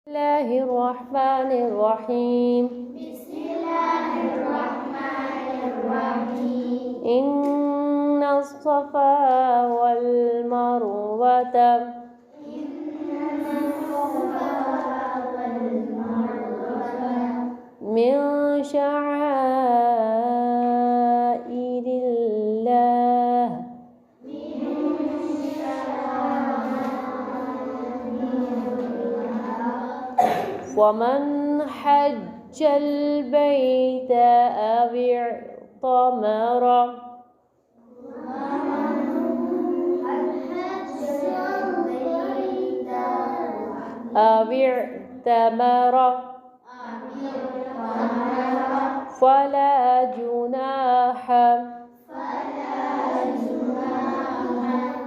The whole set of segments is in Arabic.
الله الرحمن الرحيم. بسم الله الرحمن الرحيم. إن الصفا والمروة من شعائر الله ومن حج البيت أو اعتمر فلا جناح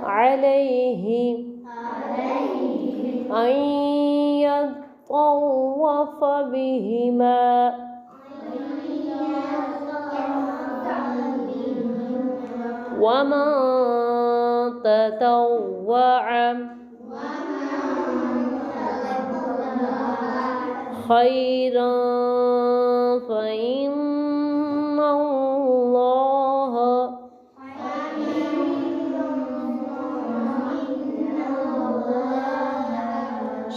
عليه أن يطوف بهما ومن تطوع خيرا فإن الله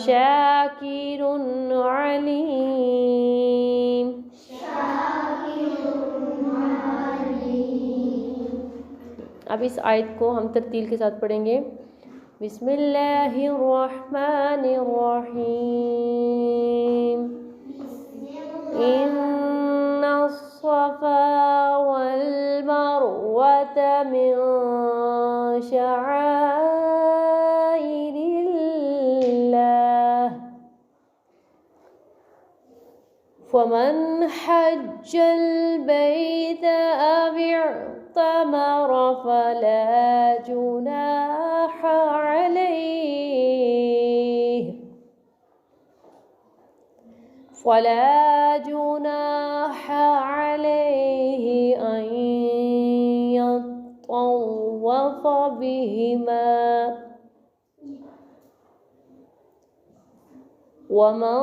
شاكر عليم. अब इस आयत को हम तरतील के साथ पढ़ेंगे। बिस्मिल्लाहिर्रहमानिर्रहीम। إن الصفا والمروة من شعائر الله فمن حج البيت أو اعتمر فلا جناح عليه أن يطوف بهما ومن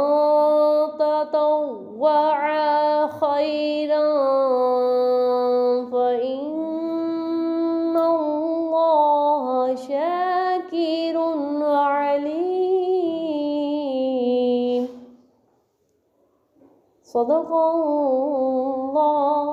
تطوع خيرا فإن الله شاكر عليم. صدق الله